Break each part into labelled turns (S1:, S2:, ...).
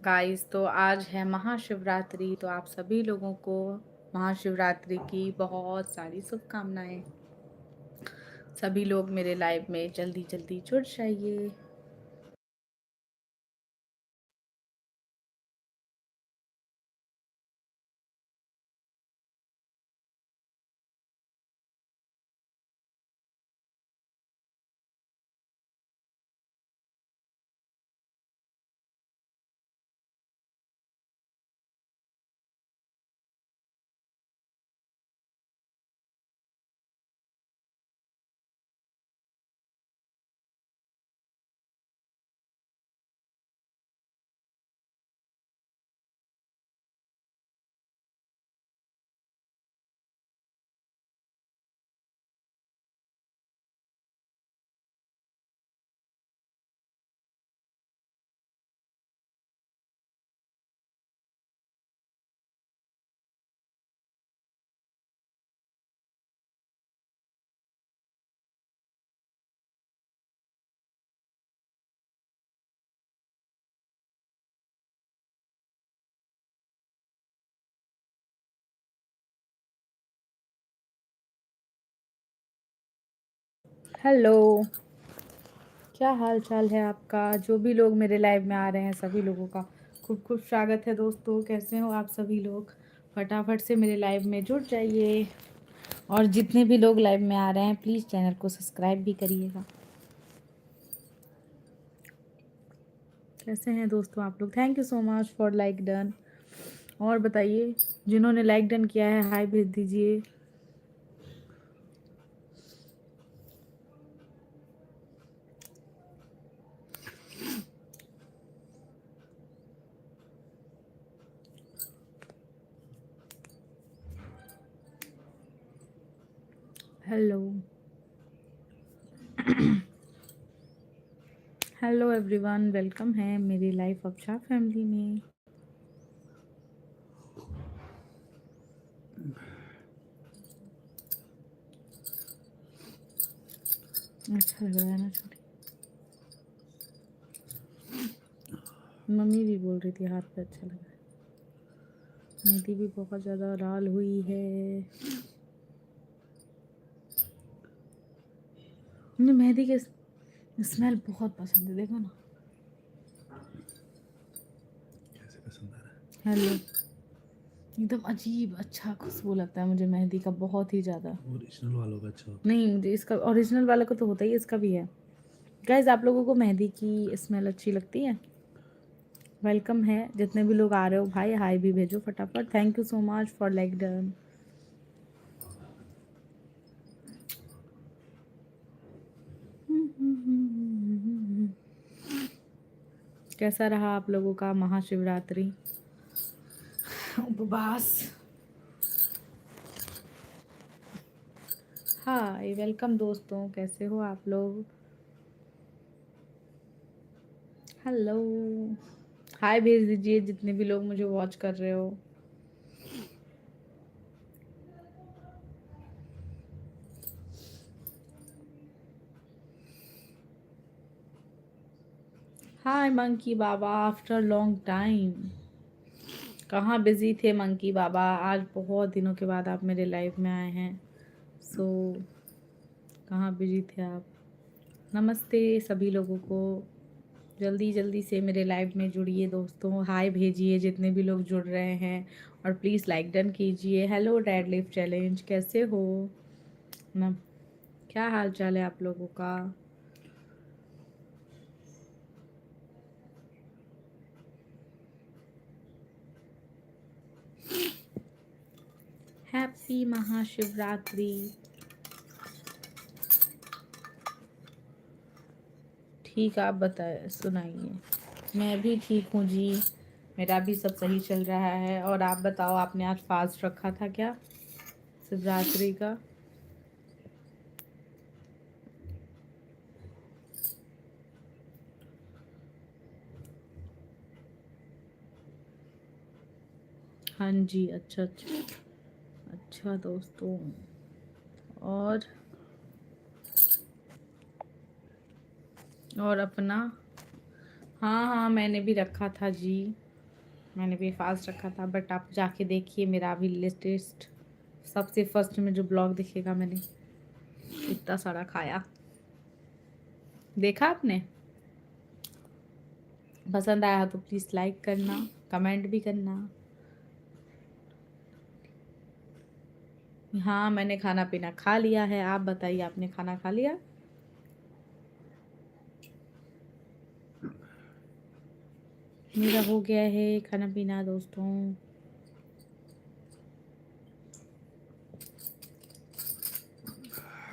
S1: Guys, तो आज है महाशिवरात्रि। तो आप सभी लोगों को महाशिवरात्रि की बहुत सारी शुभकामनाएं। सभी लोग मेरे लाइव में जल्दी जल्दी जुड़ जाइए। हेलो, क्या हाल चाल है आपका? जो भी लोग मेरे लाइव में आ रहे हैं सभी लोगों का खूब खूब स्वागत है। दोस्तों, कैसे हो आप सभी लोग? फटाफट से मेरे लाइव में जुड़ जाइए। और जितने भी लोग लाइव में आ रहे हैं प्लीज़ चैनल को सब्सक्राइब भी करिएगा। कैसे हैं दोस्तों आप लोग? Thank you so much for like done. और बताइए, जिन्होंने लाइक डन किया है हाय भेज दीजिए। हेलो हेलो एवरीवन, वेलकम है मेरी लाइफ अक्षा फैमिली में। अच्छा लग रहा है ना छोटी? मम्मी भी बोल रही थी हाथ पे अच्छा लग रहा है। मेहंदी भी बहुत ज़्यादा लाल हुई है। मुझे मेहंदी के स्मेल बहुत पसंद है, देखो ना
S2: कैसे पसंद आ रहा है।
S1: हेलो, एकदम अजीब अच्छा खुशबू लगता है मुझे मेहंदी का, बहुत ही ज़्यादा।
S2: ओरिजिनल वालों का अच्छा होता
S1: नहीं, मुझे इसका ओरिजिनल वाला को तो होता ही है, इसका भी है। गाइज, आप लोगों को मेहंदी की स्मेल अच्छी लगती है? वेलकम है, जितने भी लोग आ रहे हो भाई हाय भी भेजो फटाफट। Thank you so much for like done. कैसा रहा आप लोगों का महाशिवरात्रि उपवास? हाय, वेलकम दोस्तों, कैसे हो आप लोग? हेलो, हाय भेज दीजिए जितने भी लोग मुझे वॉच कर रहे हो। हाय मंकी बाबा, आफ्टर लॉन्ग टाइम। कहाँ बिजी थे मंकी बाबा? आज बहुत दिनों के बाद आप मेरे लाइव में आए हैं। सो कहाँ बिजी थे आप? नमस्ते सभी लोगों को। जल्दी जल्दी से मेरे लाइव में जुड़िए दोस्तों, हाय भेजिए जितने भी लोग जुड़ रहे हैं। और प्लीज़ लाइक डन कीजिए। हेलो डेड लिफ्ट चैलेंज, कैसे हो ना? क्या हाल चाल है आप लोगों का? हैप्पी महाशिवरात्रि। ठीक, आप बताए सुनाइए। मैं भी ठीक हूँ जी, मेरा भी सब सही चल रहा है। और आप बताओ, आपने आज फास्ट रखा था क्या शिवरात्रि का? हाँ जी, अच्छा अच्छा। अच्छा दोस्तों, और अपना? हाँ हाँ, मैंने भी रखा था जी। मैंने भी फास्ट रखा था, बट आप जाके देखिए मेरा अभी लेटेस्ट सबसे फर्स्ट में जो ब्लॉग दिखेगा, मैंने इतना सारा खाया। देखा आपने? पसंद आया तो प्लीज़ लाइक करना, कमेंट भी करना। हाँ, मैंने खाना पीना खा लिया है। आप बताइए, आपने खाना खा लिया? मेरा हो गया है खाना पीना दोस्तों।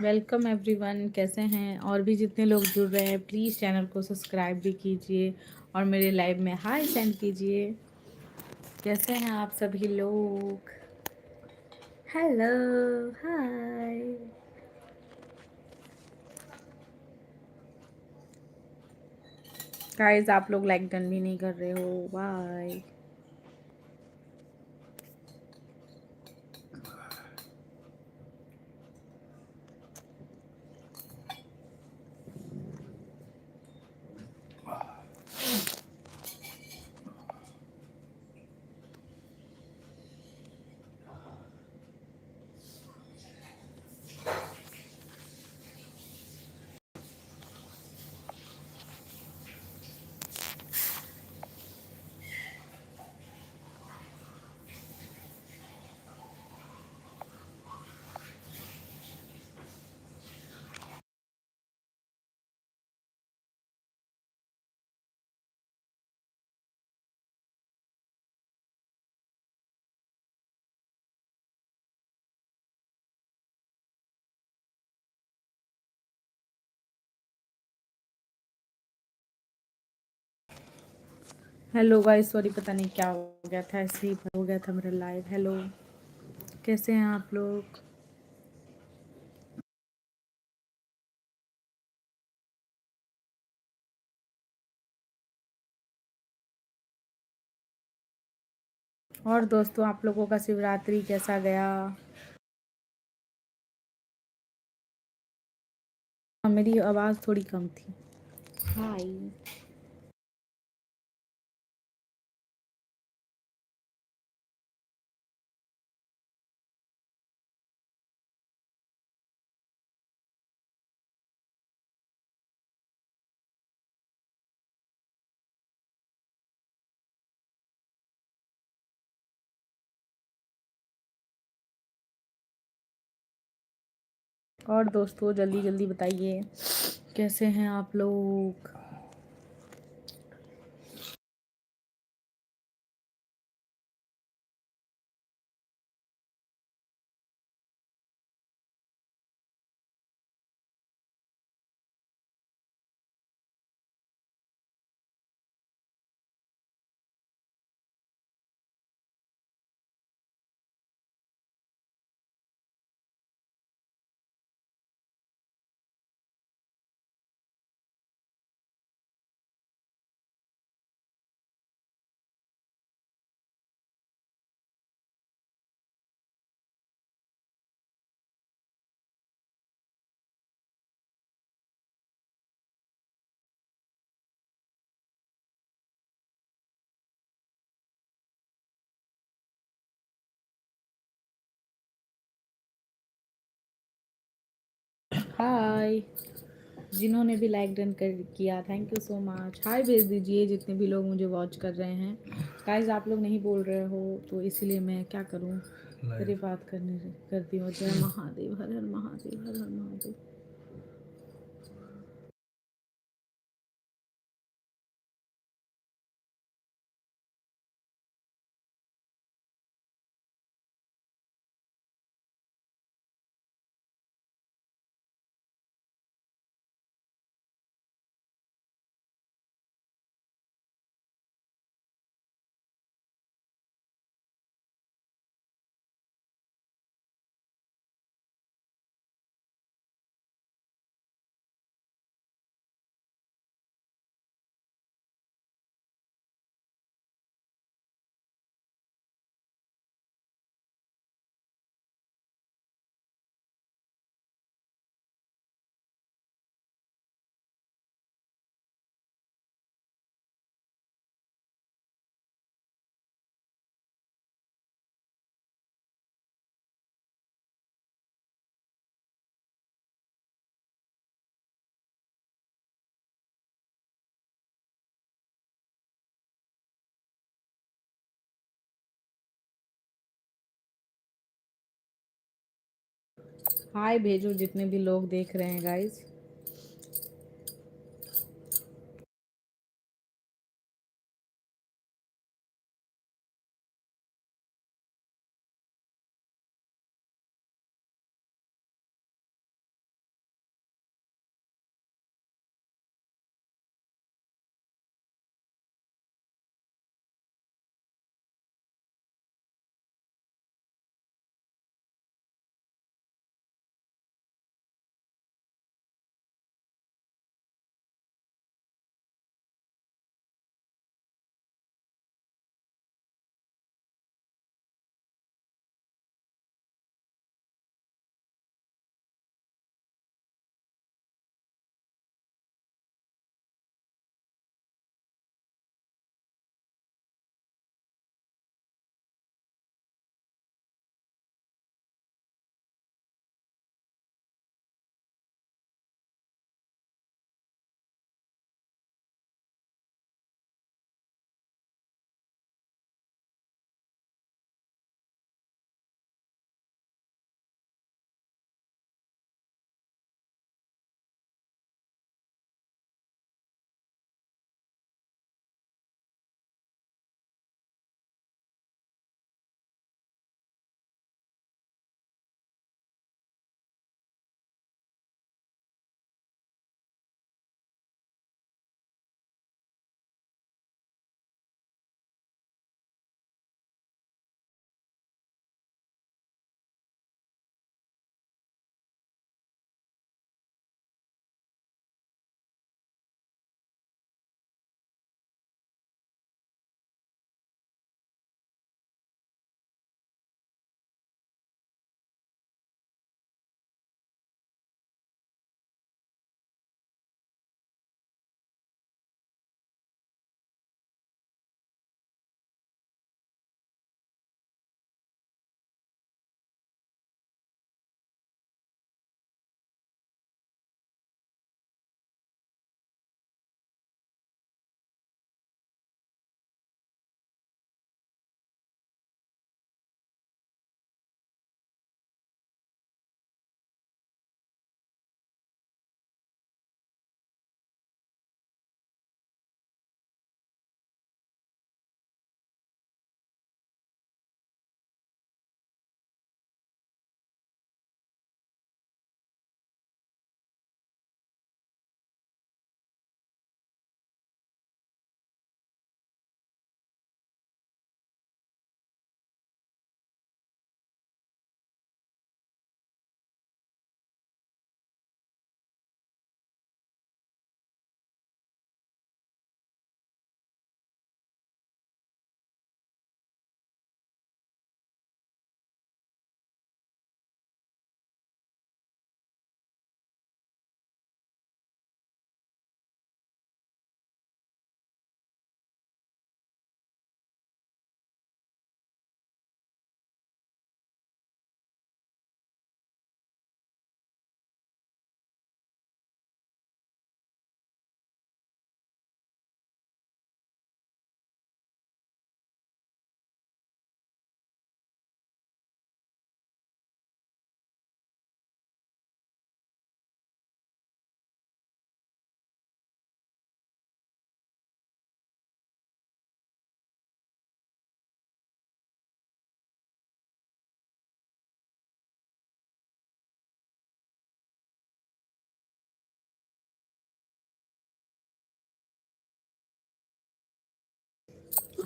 S1: वेलकम एवरीवन, कैसे हैं? और भी जितने लोग जुड़ रहे हैं प्लीज़ चैनल को सब्सक्राइब भी कीजिए और मेरे लाइव में हाय सेंड कीजिए। कैसे हैं आप सभी लोग? हेलो, हाय। गाइस, आप लोग लाइक डन भी नहीं कर रहे हो, बाय। हेलो गाइस, सॉरी पता नहीं क्या हो गया था, ऐसे ही हो गया था मेरा लाइव। हेलो, कैसे हैं आप लोग? और दोस्तों, आप लोगों का शिवरात्रि कैसा गया? मेरी आवाज़ थोड़ी कम थी। हाय। और दोस्तों, जल्दी जल्दी बताइए कैसे हैं आप लोग? हाय, जिन्होंने भी लाइक डन कर किया, थैंक यू सो मच। हाय भेज दीजिए जितने भी लोग मुझे वॉच कर रहे हैं। गाइस, आप लोग नहीं बोल रहे हो तो इसलिए मैं क्या करूं, मेरी बात करती हूँ। जय महादेव, हर हर महादेव, हर हर महादेव। हाय भेजो जितने भी लोग देख रहे हैं गाइस।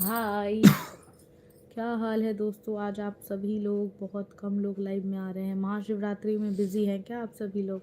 S1: हाय, क्या हाल है दोस्तों। आज आप सभी लोग, बहुत कम लोग लाइव में आ रहे हैं। महाशिवरात्रि में बिजी हैं क्या आप सभी लोग?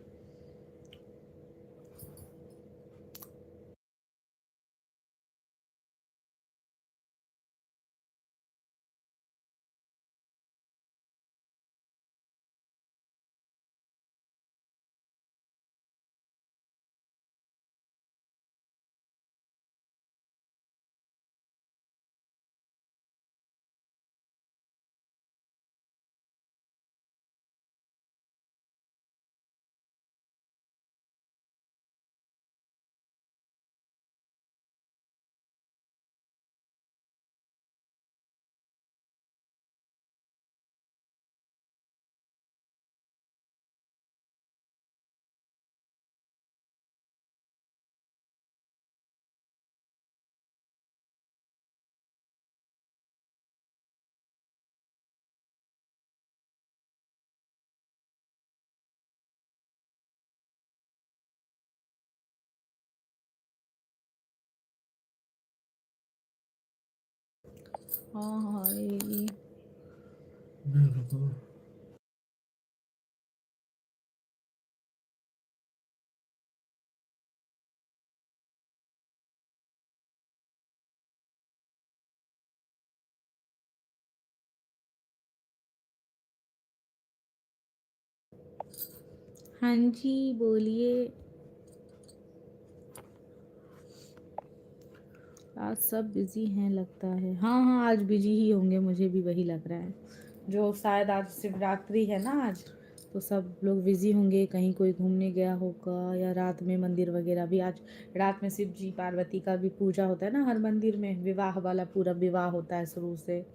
S1: हाँ हाँ ये
S2: रुको।
S1: हाँ जी बोलिए। आज सब बिजी हैं लगता है। हाँ हाँ आज बिजी ही होंगे, मुझे भी वही लग रहा है। जो शायद आज शिवरात्रि है ना आज, तो सब लोग बिजी होंगे, कहीं कोई घूमने गया होगा या रात में मंदिर वगैरह भी। आज रात में शिव जी पार्वती का भी पूजा होता है ना हर मंदिर में, विवाह वाला पूरा विवाह होता है शुरू से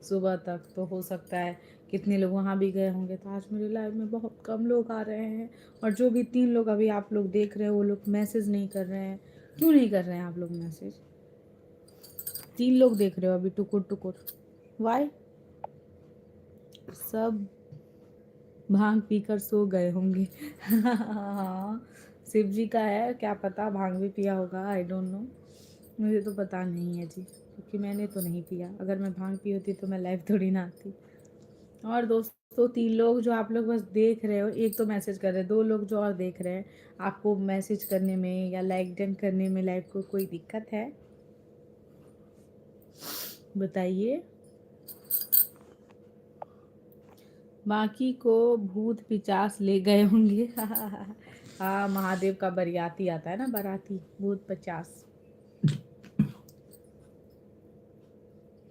S1: सुबह तक। तो हो सकता है कितने लोग वहाँ भी गए होंगे। तो आज मेरे लाइव में बहुत कम लोग आ रहे हैं। और जो भी 3 लोग अभी आप लोग देख रहे हो वो लोग मैसेज नहीं कर रहे हैं। क्यों नहीं कर रहे हैं आप लोग मैसेज? 3 लोग देख रहे हो अभी टुकुर टुकुर, वाई? सब भांग पीकर सो गए होंगे। हाँ शिव जी का है, क्या पता भांग भी पिया होगा, आई डोंट नो। मुझे तो पता नहीं है जी, क्योंकि मैंने तो नहीं पिया। अगर मैं भांग पी होती तो मैं लाइव थोड़ी ना आती। और दोस्तों 3 लोग जो आप लोग बस देख रहे हो, एक तो मैसेज कर रहे हैं, 2 लोग जो और देख रहे हैं। आपको मैसेज करने में या लाइक डन करने में लाइव को कोई दिक्कत है? बताइए। बाकी को भूत पिचास ले गए होंगे। हाँ महादेव का बरियाती आता है ना, बाराती, भूत पिचास।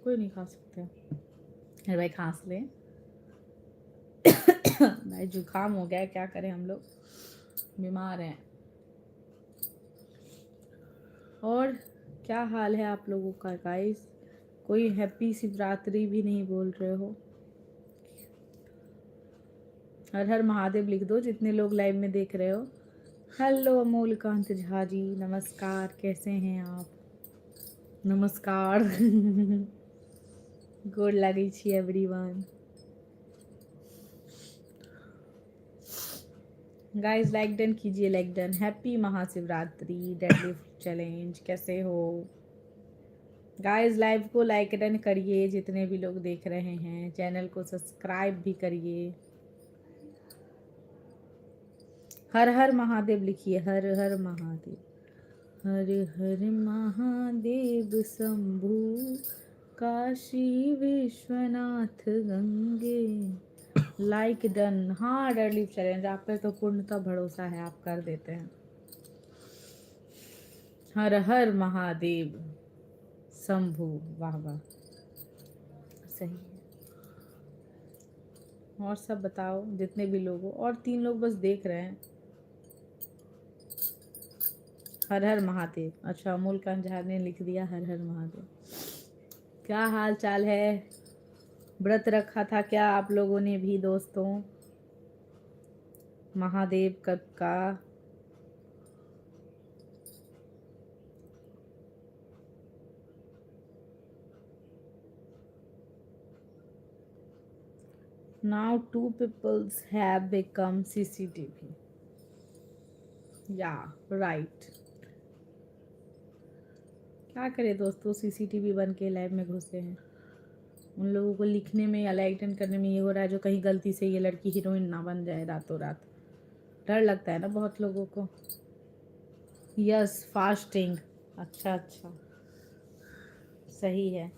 S1: कोई नहीं खा सकते। अरे भाई खांस ले। भाई जुकाम हो गया है, क्या करें हम लोग, बीमार हैं। और क्या हाल है आप लोगों का गाइस? कोई हैप्पी शिवरात्रि भी नहीं बोल रहे हो। हर हर महादेव लिख दो जितने लोग लाइव में देख रहे हो। हेलो अमोलकांत झा जी, नमस्कार, कैसे हैं आप? नमस्कार। गोड़ लागै छी एवरीवन। गाइस लाइक डन कीजिए, like done. Happy Mahashivratri deadlift challenge, कैसे हो गाइस? लाइव को लाइक डन करिए जितने भी लोग देख रहे हैं। चैनल को सब्सक्राइब भी करिए। हर हर महादेव लिखिए, हर हर महादेव। हर हर महादेव शंभु, काशी विश्वनाथ गंगे। Like done. हाँ डेडलिफ्ट चैलेंज आप पे तो पूर्णतः भरोसा है, आप कर देते हैं। हर हर महादेव शंभु, वाह वाह, सही है। और सब बताओ जितने भी लोग हो। और 3 लोग बस देख रहे हैं। हर हर महादेव। अच्छा अमोल झा ने लिख दिया हर हर महादेव। क्या हाल चाल है? व्रत रखा था क्या आप लोगों ने भी दोस्तों? महादेव कब का? Now 2 peoples have become CCTV. Yeah, right. क्या करें दोस्तों, CCTV बन के लैब में घुसे हैं। उन लोगों को लिखने में या लाइक डन करने में ये हो रहा है जो कहीं गलती से ये लड़की हीरोइन ना बन जाए रातों रात। डर लगता है ना बहुत लोगों को। Yes fasting. अच्छा अच्छा, सही है।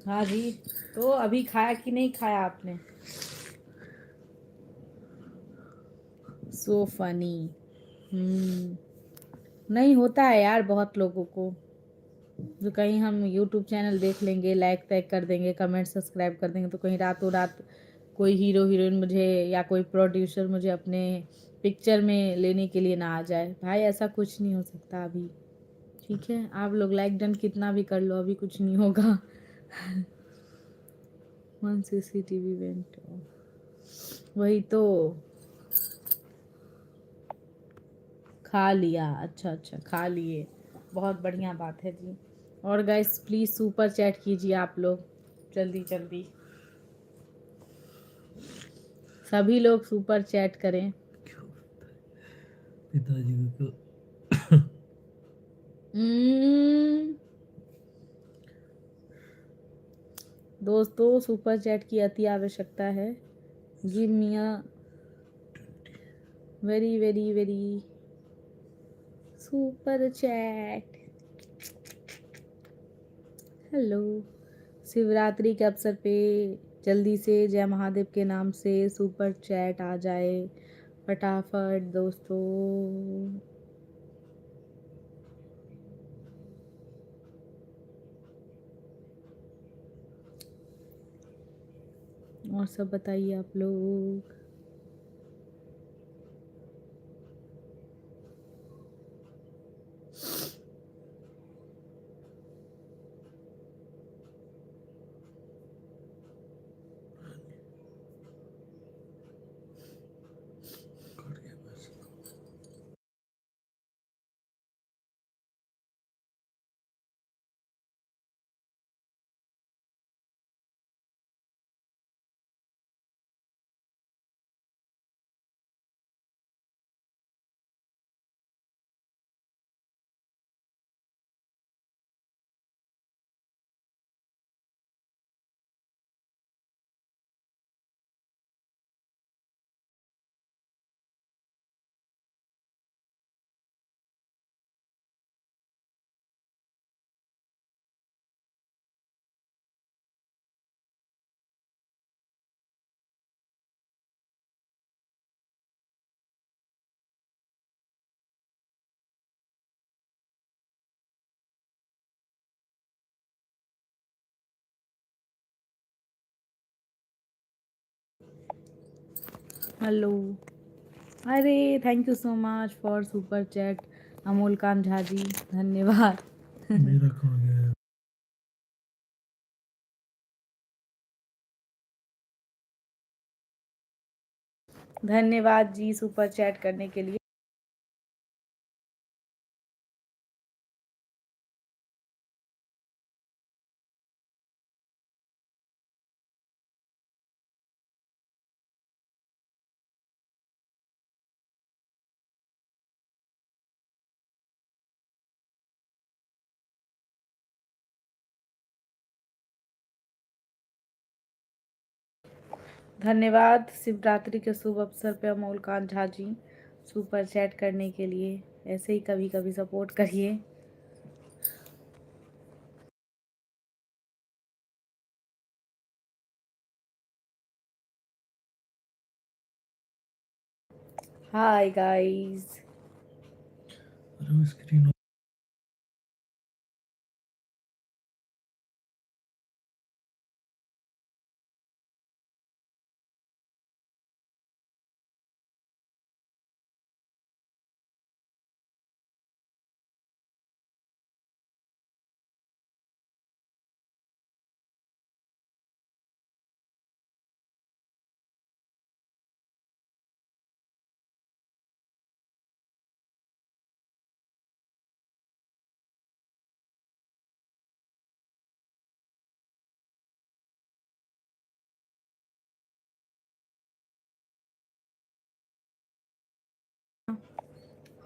S1: हाँ जी, तो अभी खाया कि नहीं खाया आपने? So funny. नहीं होता है यार बहुत लोगों को, जो कहीं हम यूट्यूब चैनल देख लेंगे, लाइक टैग कर देंगे, कमेंट सब्सक्राइब कर देंगे, तो कहीं रातों रात कोई हीरो हीरोइन मुझे या कोई प्रोड्यूसर मुझे अपने पिक्चर में लेने के लिए ना आ जाए। भाई ऐसा कुछ नहीं हो सकता अभी, ठीक है? आप लोग लाइक डन कितना भी कर लो, अभी कुछ नहीं होगा। 1 CCTV वेंट, वही तो। खा लिया, अच्छा अच्छा खा लिए, बहुत बढ़िया बात है जी। और गाइस प्लीज़ सुपर चैट कीजिए आप लोग, जल्दी जल्दी सभी लोग सुपर चैट करें।
S2: पिताजी को
S1: हम्म, दोस्तों सुपर चैट की अति आवश्यकता है। Give me a very very very super chat. Hello. Shivratri के अवसर पे जल्दी से जय महादेव के नाम से सुपर चैट आ जाए फटाफट दोस्तों। और सब बताइए आप लोग।
S2: कर गया बस।
S1: हेलो। अरे thank you so much for super chat Amol Kant Jha ji, धन्यवाद।
S2: मेरा कहाँ गया है?
S1: धन्यवाद जी सुपर चैट करने के लिए। धन्यवाद शिवरात्रि के शुभ अवसर पे अमोल कांत झा जी सुपर चैट करने के लिए। ऐसे ही कभी कभी सपोर्ट करिए। Hi guys.
S2: अरे वो स्क्रीन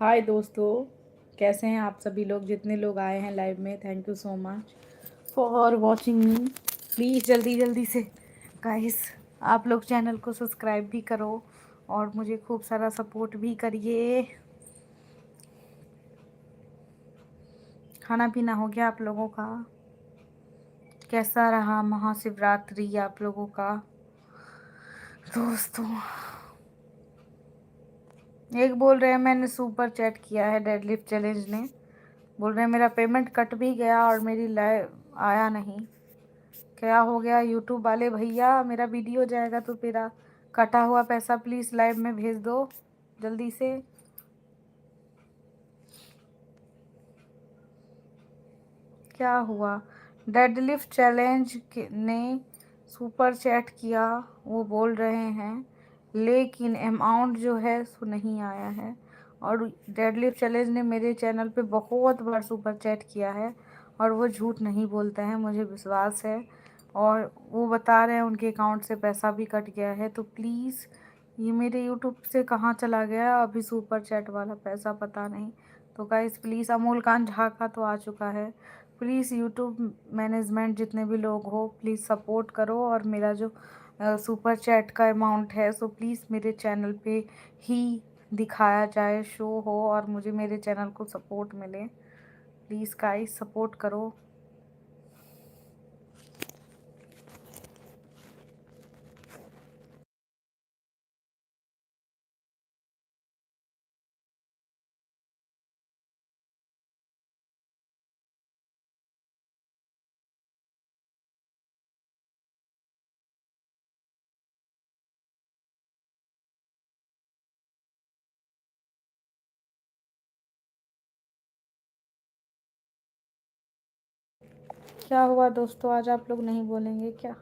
S1: हाय दोस्तों, कैसे हैं आप सभी लोग? जितने लोग आए हैं लाइव में, thank you so much for watching me. Please जल्दी जल्दी से गाइस आप लोग चैनल को सब्सक्राइब भी करो और मुझे खूब सारा सपोर्ट भी करिए। खाना पीना हो गया आप लोगों का? कैसा रहा महाशिवरात्रि आप लोगों का दोस्तों? एक बोल रहे हैं मैंने सुपर चैट किया है डेडलिफ्ट चैलेंज ने, बोल रहे हैं मेरा पेमेंट कट भी गया और मेरी लाइव आया नहीं। क्या हो गया यूट्यूब वाले भैया? मेरा वीडियो जाएगा तो मेरा कटा हुआ पैसा प्लीज़ लाइव में भेज दो जल्दी से। क्या हुआ? डेडलिफ्ट चैलेंज ने सुपर चैट किया, वो बोल रहे हैं, लेकिन अमाउंट जो है सो नहीं आया है। और डेडलिफ्ट चैलेंज ने मेरे चैनल पे बहुत बार सुपर चैट किया है और वो झूठ नहीं बोलते हैं, मुझे विश्वास है। और वो बता रहे हैं उनके अकाउंट से पैसा भी कट गया है। तो प्लीज़ ये मेरे यूट्यूब से कहाँ चला गया अभी सुपर चैट वाला पैसा, पता नहीं। तो गाइस प्लीज़, अमोल कांत झा का तो आ चुका है, प्लीज़ यूट्यूब मैनेजमेंट जितने भी लोग हो प्लीज़ सपोर्ट करो, और मेरा जो सुपर चैट का अमाउंट है सो प्लीज़ मेरे चैनल पे ही दिखाया जाए, शो हो, और मुझे मेरे चैनल को सपोर्ट मिले। प्लीज़ गाइस सपोर्ट करो। क्या हुआ दोस्तों, आज आप लोग नहीं बोलेंगे क्या?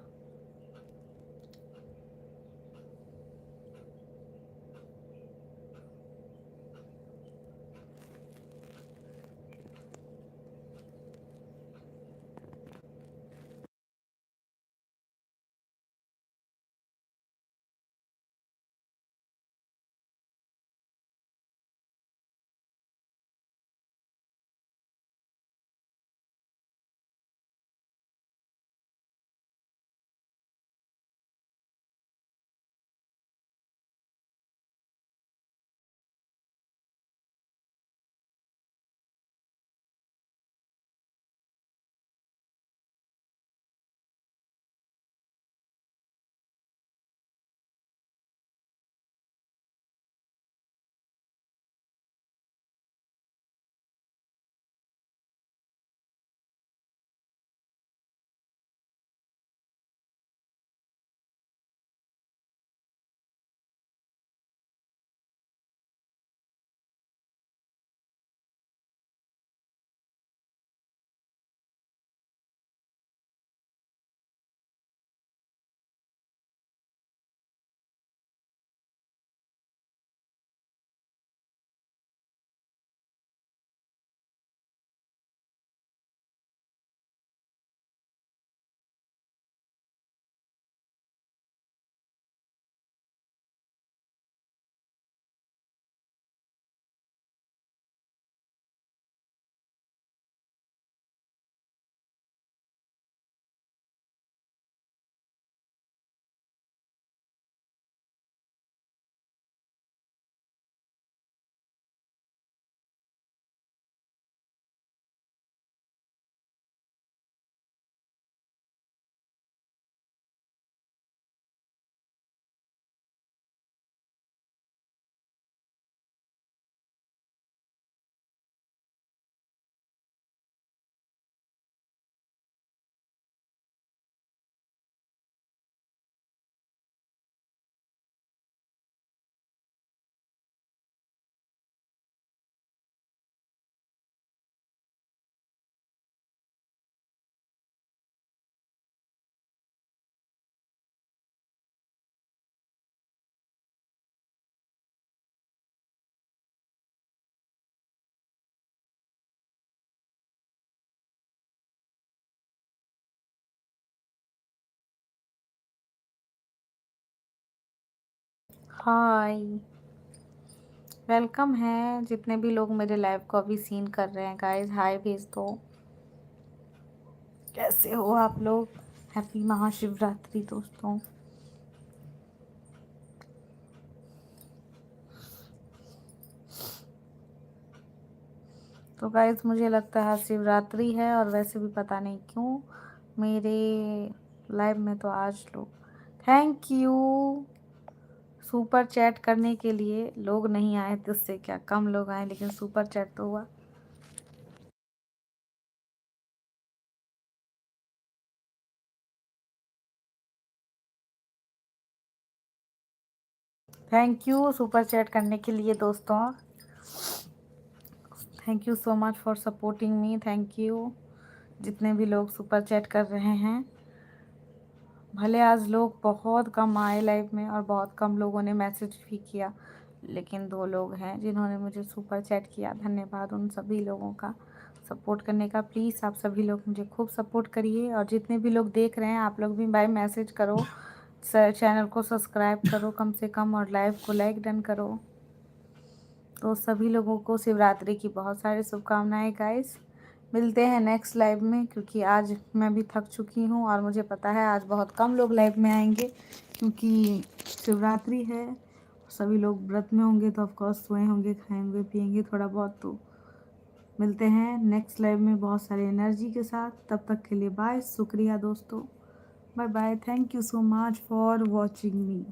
S1: हाय, वेलकम है जितने भी लोग मेरे लाइव को अभी सीन कर रहे हैं गाइस, हाय भेज दो। कैसे हो आप लोग? हैप्पी महाशिवरात्रि दोस्तों। तो गाइस मुझे लगता है शिवरात्रि है, और वैसे भी पता नहीं क्यों मेरे लाइव में तो आज लोग, थैंक यू सुपर चैट करने के लिए लोग नहीं आए, तो उससे क्या, कम लोग आए लेकिन सुपर चैट तो हुआ। थैंक यू सुपर चैट करने के लिए दोस्तों, thank you so much for supporting me, thank you जितने भी लोग सुपर चैट कर रहे हैं। भले आज लोग बहुत कम आए लाइव में, और बहुत कम लोगों ने मैसेज भी किया, लेकिन 2 लोग हैं जिन्होंने मुझे सुपर चैट किया। धन्यवाद उन सभी लोगों का सपोर्ट करने का। प्लीज़ आप सभी लोग मुझे खूब सपोर्ट करिए, और जितने भी लोग देख रहे हैं आप लोग भी बाय मैसेज करो, चैनल को सब्सक्राइब करो कम से कम, और लाइव को लाइक डन करो। तो सभी लोगों को शिवरात्रि की बहुत सारी शुभकामनाएं गाइस। मिलते हैं नेक्स्ट लाइव में, क्योंकि आज मैं भी थक चुकी हूँ और मुझे पता है आज बहुत कम लोग लाइव में आएंगे, क्योंकि शिवरात्रि है, सभी लोग व्रत में होंगे तो ऑफकोर्स सोए होंगे, खाएंगे पिएंगे थोड़ा बहुत। तो मिलते हैं नेक्स्ट लाइव में बहुत सारे एनर्जी के साथ। तब तक के लिए बाय, शुक्रिया दोस्तों, bye bye, thank you so much for watching me.